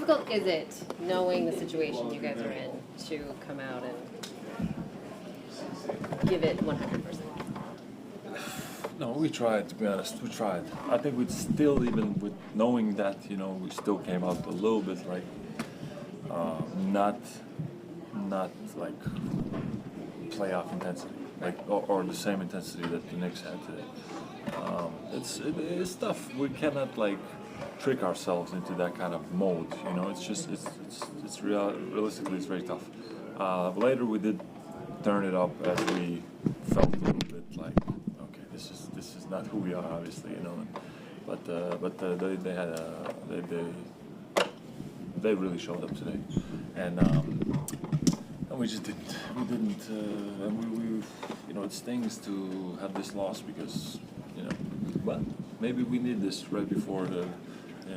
difficult is it, knowing the situation you guys are in, to come out and give it 100%? No, we tried, to be honest. We tried. I think we'd still, even with knowing that, we still came out a little bit like not like playoff intensity, like or the same intensity that the Knicks had today. It's tough. We cannot like trick ourselves into that kind of mode. It's realistically it's very tough. Later we did turn it up as we felt a little bit like, okay, this is not who we are, obviously, But they really showed up today, and we just didn't. We didn't, and we it stings to have this loss because, but maybe we need this right before the, we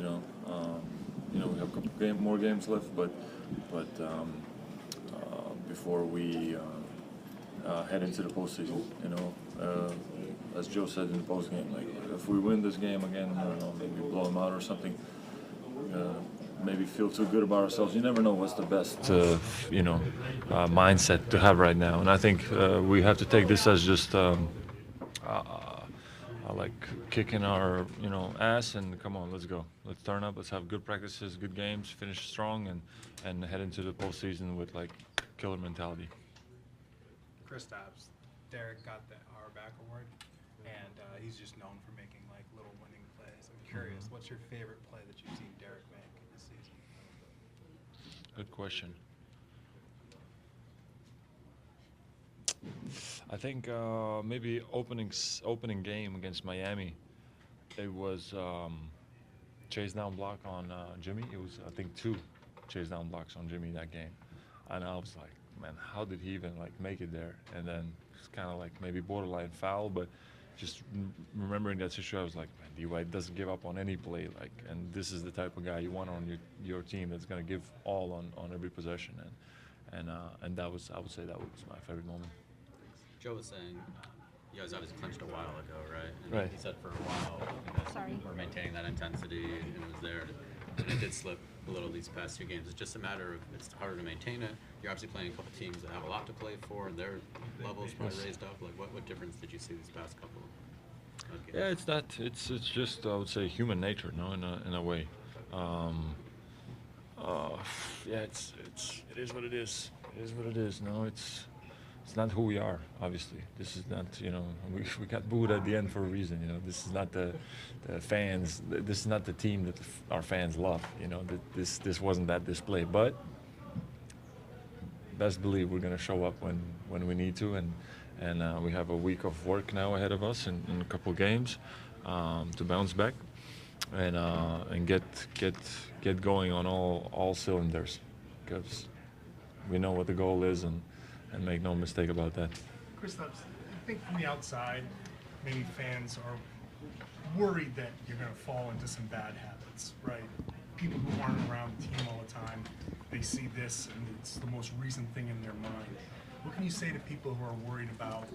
have a couple more games left, but before we head into the postseason, as Joe said in the postgame, like if we win this game again, I don't know, maybe blow them out or something. Maybe feel too good about ourselves. You never know what's the best, mindset to have right now. And I think we have to take this as just like kicking our, ass and come on, let's go. Let's turn up. Let's have good practices, good games, finish strong, and head into the postseason with like killer mentality. Kristaps, Derrick got the Our Back Award, and he's just known for making like little winning plays. I'm curious, what's your favorite play that you've seen Derrick make this season? Good question. I think maybe opening game against Miami, it was chase down block on Jimmy. It was, I think, 2 chase down blocks on Jimmy that game, and I was like, man, how did he even like make it there? And then it's kind of like maybe borderline foul, but just remembering that situation, I was like, man, D-White doesn't give up on any play, like, and this is the type of guy you want on your team that's going to give all on every possession, and that was, I would say, that was my favorite moment. Joe was saying, you guys obviously clinched a while ago, right? And Right. he said for a while you guys were maintaining that intensity and it was there. And it did slip a little these past 2 games. It's just a matter of it's harder to maintain it. You're obviously playing a couple teams that have a lot to play for, and their levels probably raised up. Like, what difference did you see these past couple of games? Yeah, it's that. It's just, I would say, human nature, no, in a way. Yeah, it is what it is. It is what it is. No, it's not who we are. Obviously, this is not. We got booed at the end for a reason. This is not the fans. This is not the team that our fans love. This wasn't that display. But best believe we're gonna show up when we need to, and we have a week of work now ahead of us in a couple games to bounce back and get going on all cylinders, because we know what the goal is, and make no mistake about that. Kristaps, I think from the outside, maybe fans are worried that you're going to fall into some bad habits, right? People who aren't around the team all the time, they see this and it's the most recent thing in their mind. What can you say to people who are worried about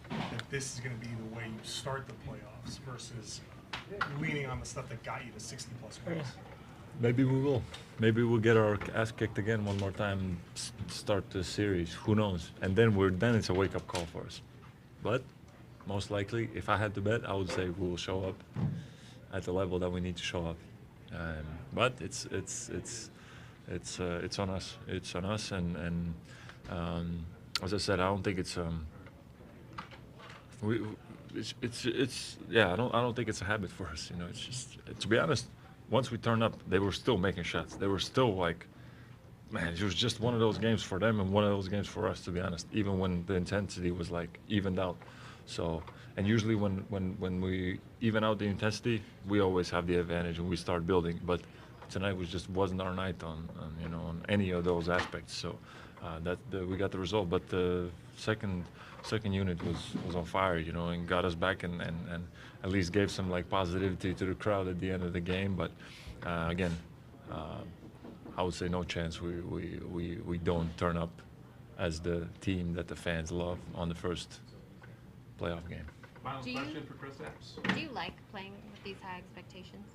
that this is going to be the way you start the playoffs versus leaning on the stuff that got you to 60-plus wins? Maybe we will. Maybe we'll get our ass kicked again one more time and start the series. Who knows? And then it's a wake-up call for us. But most likely, if I had to bet, I would say we will show up at the level that we need to show up. But it's on us. It's on us. And as I said, I don't think it's I don't think it's a habit for us. It's just, to be honest. Once we turned up, they were still making shots. They were still like, man, it was just one of those games for them and one of those games for us, to be honest, even when the intensity was like evened out. So, and usually when we even out the intensity, we always have the advantage and we start building. But tonight just wasn't our night on any of those aspects. So we got the result. But the second unit was on fire, and got us back and at least gave some like positivity to the crowd at the end of the game. But again, I would say no chance we don't turn up as the team that the fans love on the first playoff game. Final question for Kristaps. Do you like playing with these high expectations?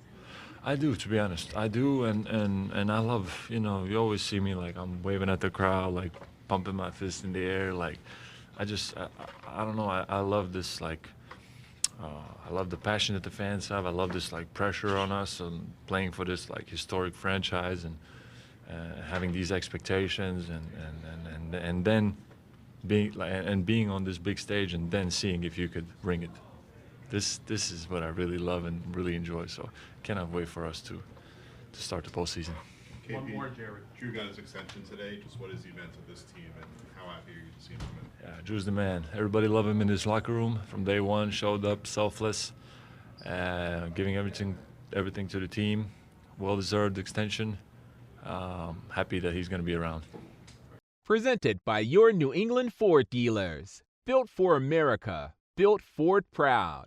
I do, to be honest. I do, and I love, you know, you always see me like I'm waving at the crowd, like pumping my fist in the air. Like, I don't know. I love this, like, I love the passion that the fans have. I love this, like, pressure on us and playing for this, like, historic franchise and having these expectations and then being on this big stage and then seeing if you could ring it. This is what I really love and really enjoy. So cannot wait for us to start the postseason. One more, Jared. Drew got his extension today. Just what has he meant to this team, and how happy are you to see him come in? Yeah, Drew's the man. Everybody loved him in his locker room from day one. Showed up selfless, giving everything to the team. Well-deserved extension. Happy that he's going to be around. Presented by your New England Ford dealers. Built for America. Built Ford proud.